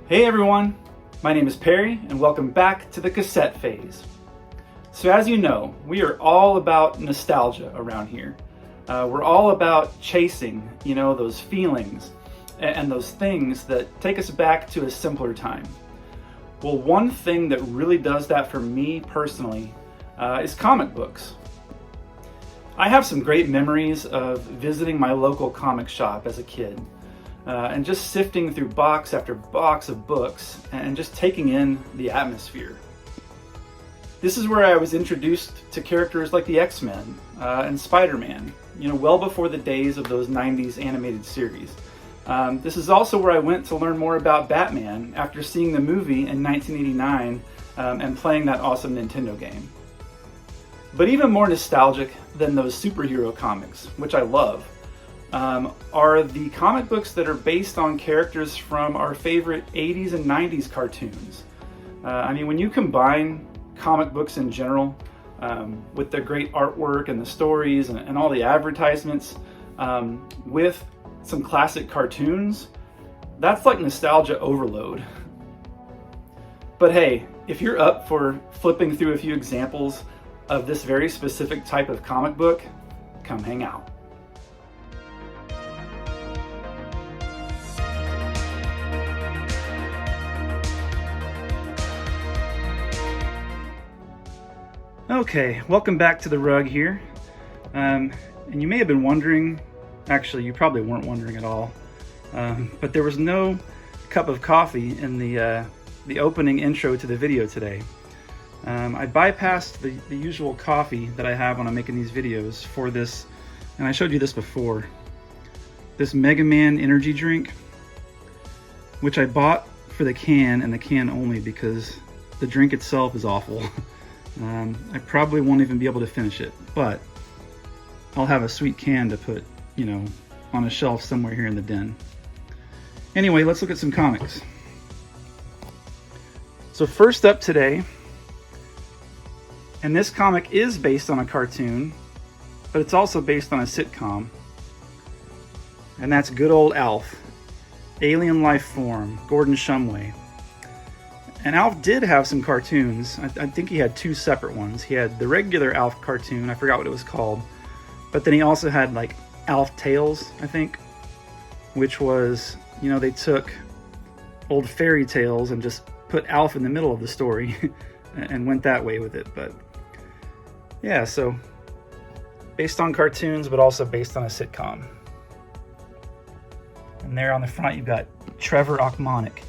Hey everyone, my name is Perry and welcome back to the cassette phase. So as you know, we are all about nostalgia around here. We're all about chasing, those feelings and those things that take us back to a simpler time. Well, one thing that really does that for me personally is comic books. I have some great memories of visiting my local comic shop as a kid. And just sifting through box after box of books and just taking in the atmosphere. This is where I was introduced to characters like the X-Men and Spider-Man, well before the days of those 90s animated series. This is also where I went to learn more about Batman after seeing the movie in 1989 and playing that awesome Nintendo game. But even more nostalgic than those superhero comics, which I love, are the comic books that are based on characters from our favorite 80s and 90s cartoons. When you combine comic books in general with the great artwork and the stories and all the advertisements with some classic cartoons, that's like nostalgia overload. But hey, if you're up for flipping through a few examples of this very specific type of comic book, come hang out. Okay, welcome back to the rug here. And you may have been wondering, actually you probably weren't wondering at all, but there was no cup of coffee in the opening intro to the video today. I bypassed the usual coffee that I have when I'm making these videos for this, and I showed you this before, this Mega Man energy drink, which I bought for the can and the can only because the drink itself is awful. I probably won't even be able to finish it, but I'll have a sweet can to put, on a shelf somewhere here in the den. Anyway, let's look at some comics. So first up today, and this comic is based on a cartoon, but it's also based on a sitcom, and that's good old Alf, alien life form, Gordon Shumway. And Alf did have some cartoons. I think he had two separate ones. He had the regular Alf cartoon, I forgot what it was called, but then he also had like Alf Tales, I think, which was, they took old fairy tales and just put Alf in the middle of the story and went that way with it. But yeah, so based on cartoons, but also based on a sitcom. And there on the front, you've got Trevor Ochmonek.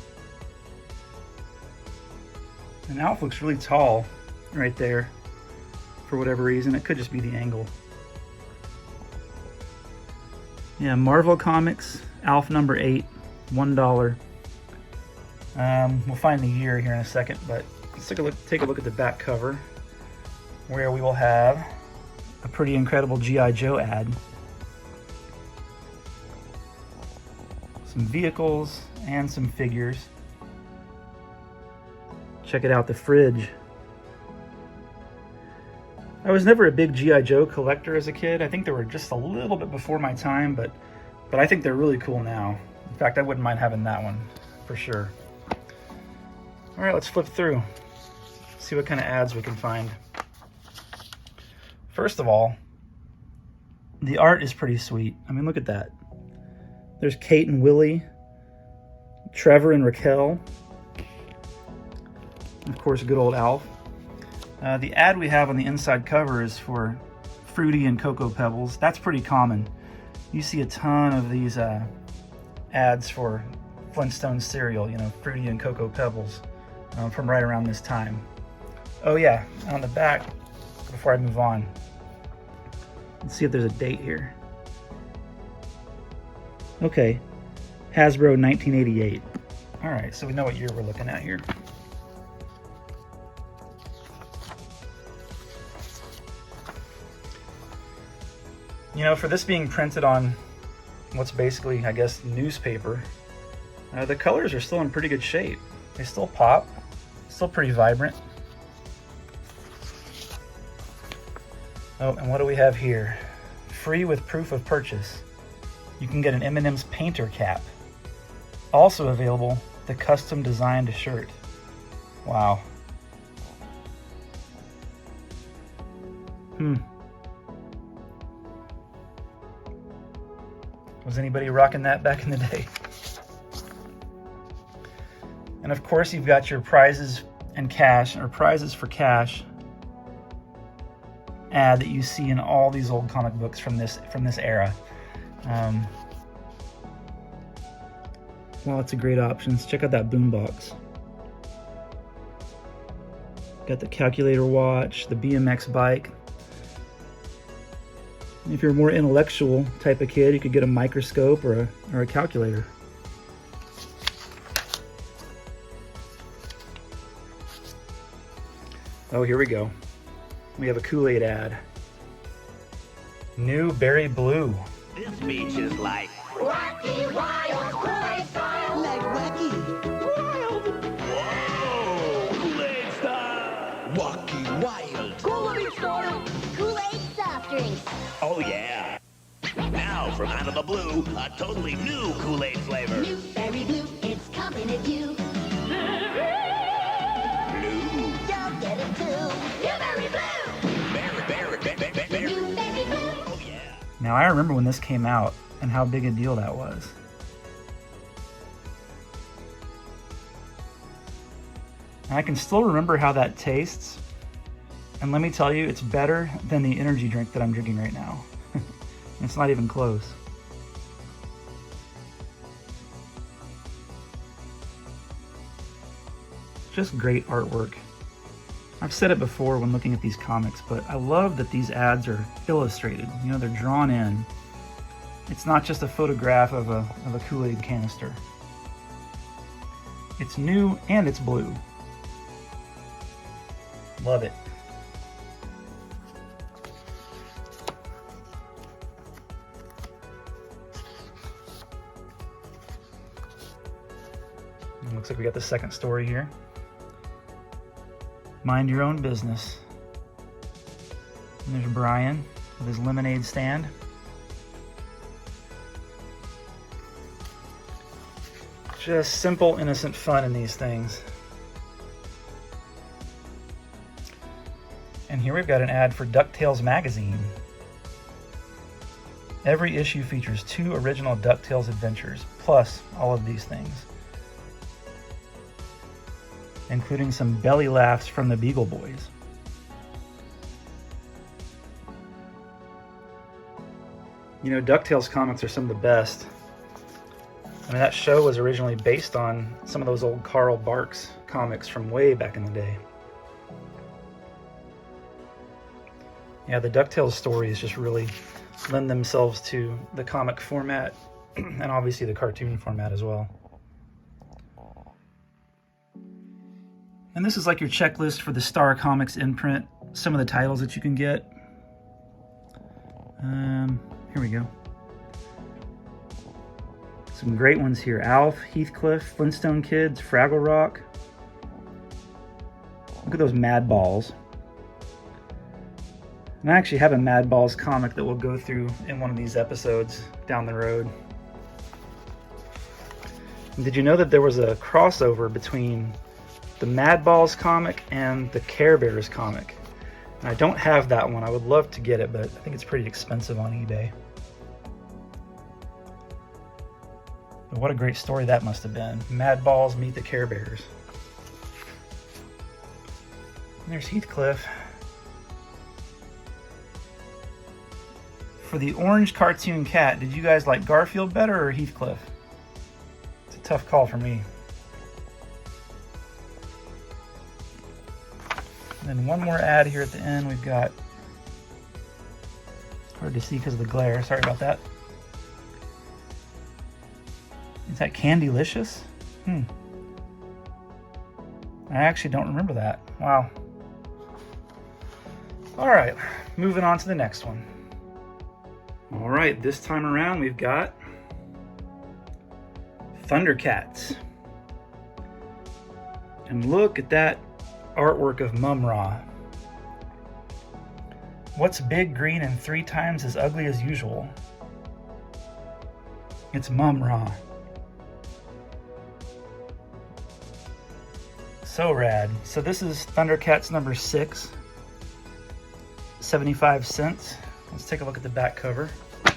And Alf looks really tall right there for whatever reason. It could just be the angle. Yeah, Marvel Comics, Alf number 8, $1. We'll find the year here in a second, but let's take a look at the back cover, where we will have a pretty incredible G.I. Joe ad. Some vehicles and some figures. Check it out, the fridge. I was never a big G.I. Joe collector as a kid. I think they were just a little bit before my time, but I think they're really cool now. In fact, I wouldn't mind having that one for sure. All right, let's flip through. See what kind of ads we can find. First of all, the art is pretty sweet. Look at that. There's Kate and Willie, Trevor and Raquel. Of course, good old Alf. The ad we have on the inside cover is for Fruity and Cocoa Pebbles. That's pretty common. You see a ton of these ads for Flintstone cereal, Fruity and Cocoa Pebbles, from right around this time. Oh yeah, on the back, before I move on, let's see if there's a date here. Okay, Hasbro 1988. All right, so we know what year we're looking at here. For this being printed on what's basically, I guess, newspaper, the colors are still in pretty good shape. They still pop, still pretty vibrant. Oh, and what do we have here? Free with proof of purchase. You can get an M&M's painter cap. Also available the custom designed shirt. Wow. Was anybody rocking that back in the day? And of course, you've got your prizes and cash, or prizes for cash ad that you see in all these old comic books from this era. Lots of great options. Check out that boombox. Got the calculator watch, the BMX bike. If you're a more intellectual type of kid, you could get a microscope or a calculator. Oh, here we go. We have a Kool-Aid ad. New Berry Blue. This beach is like Wacky Wild Kool-Aid style. Like wacky. Wild. Whoa! Kool-Aid style. Wacky Wild. Kool-Aid style. Kool-Aid soft drinks. Oh yeah. Now from Out of the Blue, a totally new Kool-Aid flavor. New Berry Blue, it's coming at you. Blue. You'll get it too. New Berry Blue. Berry. New Berry Blue. Oh yeah. Now I remember when this came out and how big a deal that was. And I can still remember how that tastes. And let me tell you, it's better than the energy drink that I'm drinking right now. It's not even close. Just great artwork. I've said it before when looking at these comics, but I love that these ads are illustrated. You know, they're drawn in. It's not just a photograph of a Kool-Aid canister. It's new and it's blue. Love it. It looks like we got the second story here. Mind your own business. And there's Brian with his lemonade stand. Just simple, innocent fun in these things. And here we've got an ad for DuckTales magazine. Every issue features 2 original DuckTales adventures, plus all of these things, including some belly laughs from the Beagle Boys. You know, DuckTales comics are some of the best. I mean, that show was originally based on some of those old Carl Barks comics from way back in the day. Yeah, the DuckTales stories just really lend themselves to the comic format and obviously the cartoon format as well. And this is like your checklist for the Star Comics imprint, some of the titles that you can get. Here we go. Some great ones here. Alf, Heathcliff, Flintstone Kids, Fraggle Rock. Look at those Mad Balls. And I actually have a Mad Balls comic that we'll go through in one of these episodes down the road. And did you know that there was a crossover between the Mad Balls comic and the Care Bears comic? And I don't have that one. I would love to get it, but I think it's pretty expensive on eBay. But what a great story that must have been. Mad Balls meet the Care Bears. And there's Heathcliff. For the orange cartoon cat, did you guys like Garfield better or Heathcliff? It's a tough call for me. And then one more ad here at the end. We've got, hard to see because of the glare, sorry about that. Is that Candylicious? I actually don't remember that. Wow. All right, moving on to the next one. All right, this time around we've got Thundercats. And look at that artwork of Mum-Ra. What's big, green, and 3 times as ugly as usual? It's Mum-Ra. So rad. So this is Thundercats number 6, 75 cents. Let's take a look at the back cover,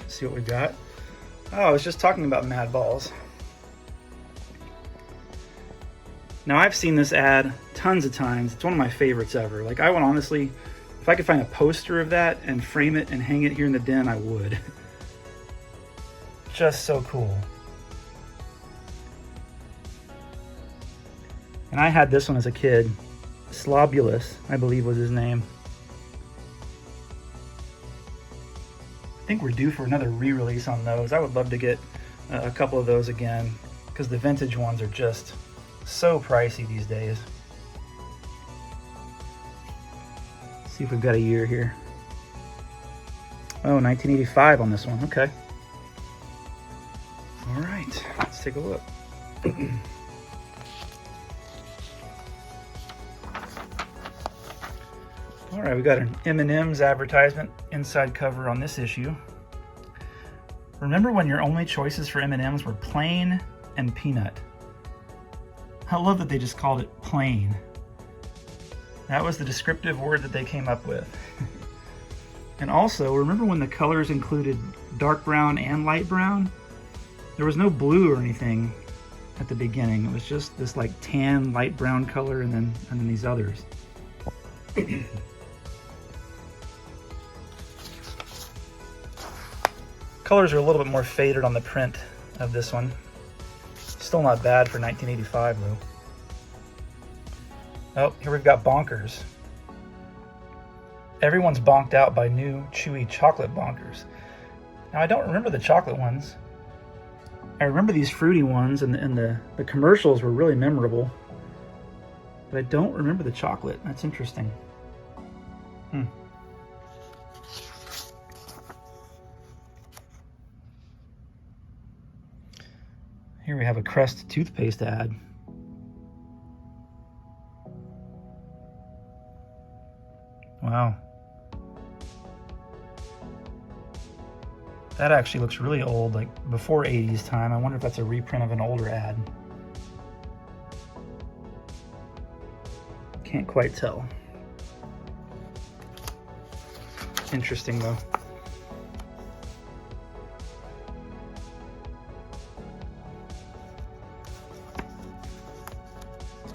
see what we've got. Oh, I was just talking about Mad Balls. Now I've seen this ad tons of times. It's one of my favorites ever. Like, I would honestly, if I could find a poster of that and frame it and hang it here in the den, I would. Just so cool. And I had this one as a kid. Slobulus, I believe was his name. I think we're due for another re-release on those. I would love to get a couple of those again, because the vintage ones are just so pricey these days. Let's see if we've got a year here. Oh, 1985 on this one. Okay. All right, let's take a look. All right, we got an M&M's advertisement inside cover on this issue. Remember when your only choices for M&M's were plain and peanut? I love that they just called it plain. That was the descriptive word that they came up with. And also, remember when the colors included dark brown and light brown? There was no blue or anything at the beginning. It was just this like tan, light brown color, and then these others. Colors are a little bit more faded on the print of this one. Still not bad for 1985 though. Oh, here we've got Bonkers. Everyone's bonked out by new chewy chocolate Bonkers. Now I don't remember the chocolate ones. I remember these fruity ones, and the commercials were really memorable. But I don't remember the chocolate. That's interesting. Here we have a Crest toothpaste ad. Wow. That actually looks really old, like before 80s time. I wonder if that's a reprint of an older ad. Can't quite tell. Interesting though.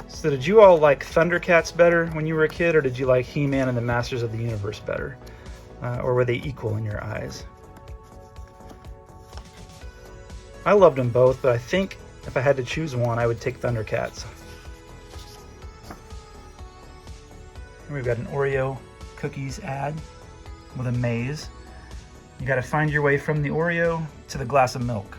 So did you all like Thundercats better when you were a kid, or did you like He-Man and the Masters of the Universe better? Or were they equal in your eyes? I loved them both, but I think if I had to choose one, I would take Thundercats. And we've got an Oreo cookies ad with a maze. You got to find your way from the Oreo to the glass of milk.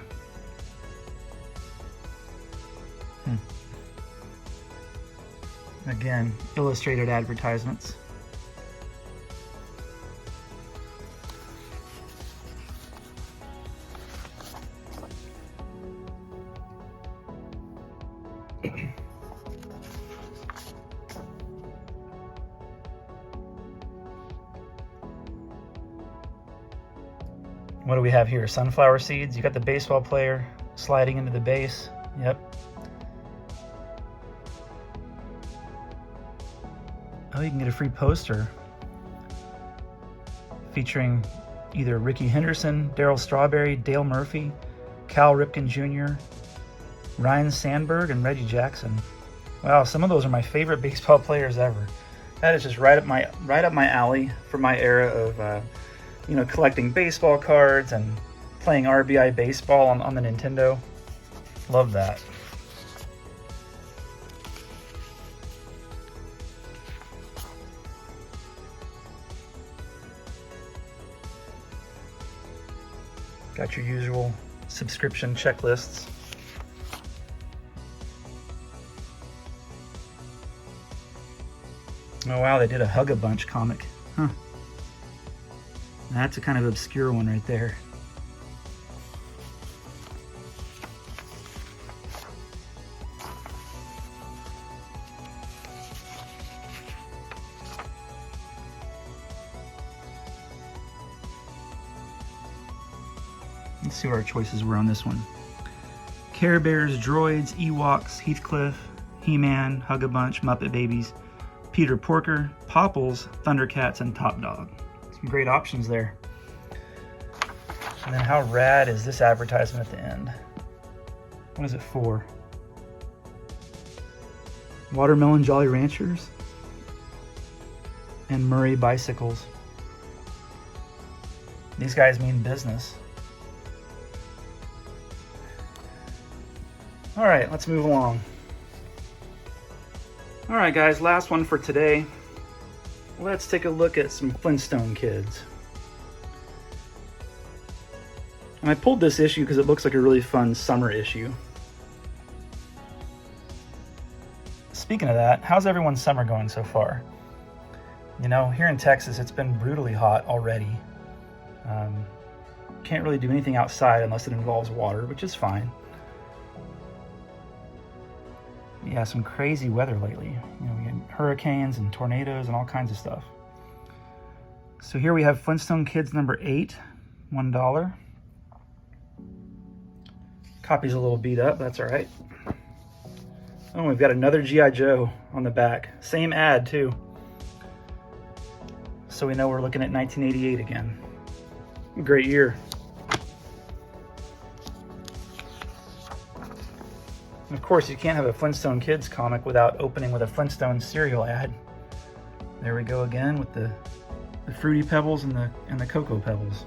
Again, illustrated advertisements. What do we have here? Sunflower seeds. You got the baseball player sliding into the base. Yep. Oh, you can get a free poster featuring either Ricky Henderson, Darryl Strawberry, Dale Murphy, Cal Ripken Jr., Ryan Sandberg, and Reggie Jackson. Wow, some of those are my favorite baseball players ever. That is just right up my alley for my era of collecting baseball cards and playing RBI baseball on the Nintendo. Love that. Got your usual subscription checklists. Oh wow, they did a Hug-a-Bunch comic. Huh. That's a kind of obscure one right there. Let's see what our choices were on this one. Care Bears, Droids, Ewoks, Heathcliff, He-Man, Hug-a-Bunch, Muppet Babies, Peter Porker, Popples, Thundercats, and Top Dog. Some great options there. And then how rad is this advertisement at the end? What is it for? Watermelon Jolly Ranchers and Murray Bicycles. These guys mean business. All right, let's move along. All right, guys, last one for today. Let's take a look at some Flintstone Kids. And I pulled this issue because it looks like a really fun summer issue. Speaking of that, how's everyone's summer going so far? You know, here in Texas, it's been brutally hot already. Can't really do anything outside unless it involves water, which is fine. Yeah, some crazy weather lately. You know, we had hurricanes and tornadoes and all kinds of stuff. So here we have Flintstone Kids number 8, $1. Copy's a little beat up, that's all right. Oh, we've got another G.I. Joe on the back. Same ad, too. So we know we're looking at 1988 again. Great year. And of course, you can't have a Flintstone Kids comic without opening with a Flintstone cereal ad. There we go again with the Fruity Pebbles and the Cocoa Pebbles.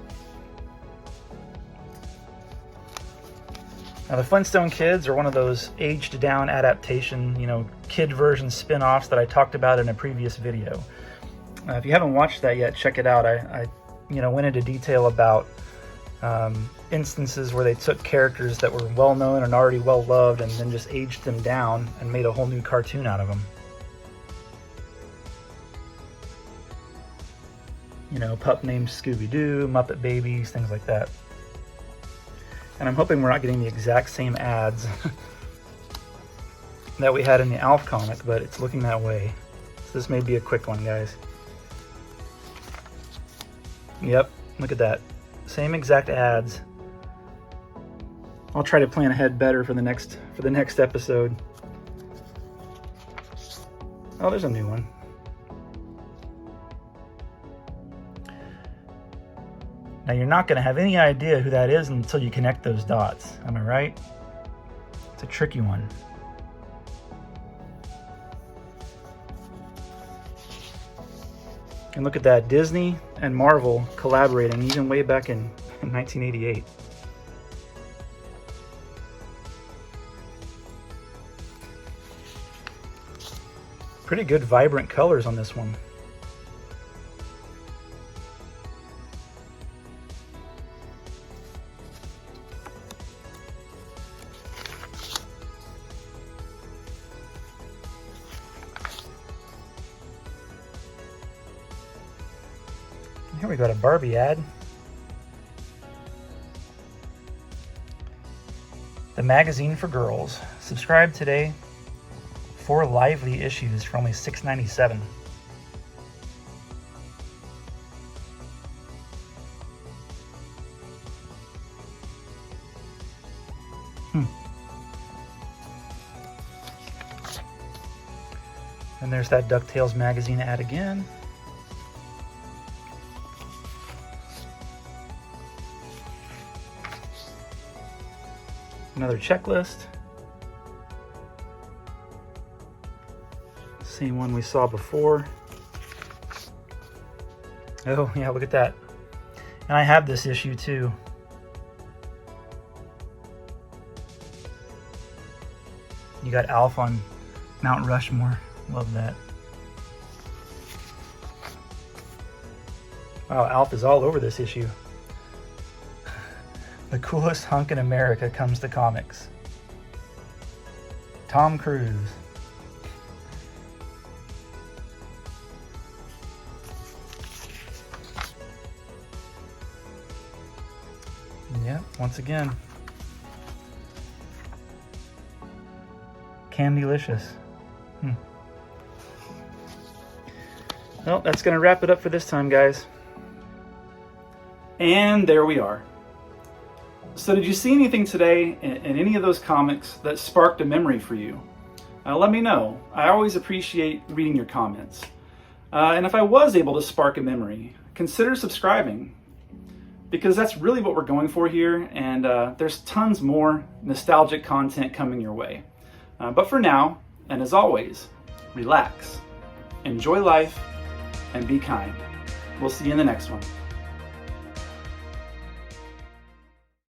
Now, the Flintstone Kids are one of those aged down adaptation, you know, kid version spin-offs that I talked about in a previous video. If you haven't watched that yet, check it out. I went into detail about instances where they took characters that were well known and already well loved and then just aged them down and made a whole new cartoon out of them. You know, Pup Named Scooby-Doo, Muppet Babies, things like that. And I'm hoping we're not getting the exact same ads that we had in the Alf comic, but it's looking that way. So this may be a quick one, guys. Yep, look at that. Same exact ads. I'll try to plan ahead better for the next episode. Oh, there's a new one. Now you're not going to have any idea who that is until you connect those dots. Am I right? It's a tricky one. And look at that, Disney and Marvel collaborating even way back in 1988. Pretty good vibrant colors on this one. Here we got a Barbie ad. The magazine for girls. Subscribe today. 4 lively issues for only $6.97. And there's that DuckTales magazine ad again. Another checklist. Same one we saw before. Oh, yeah, look at that. And I have this issue too. You got Alf on Mount Rushmore. Love that. Wow, Alf is all over this issue. The coolest hunk in America comes to comics. Tom Cruise. Yep, once again. Candylicious. Well, that's going to wrap it up for this time, guys. And there we are. So did you see anything today in any of those comics that sparked a memory for you? let me know. I always appreciate reading your comments. And if I was able to spark a memory, consider subscribing, because that's really what we're going for here, and there's tons more nostalgic content coming your way. But for now, and as always, relax, enjoy life, and be kind. We'll see you in the next one.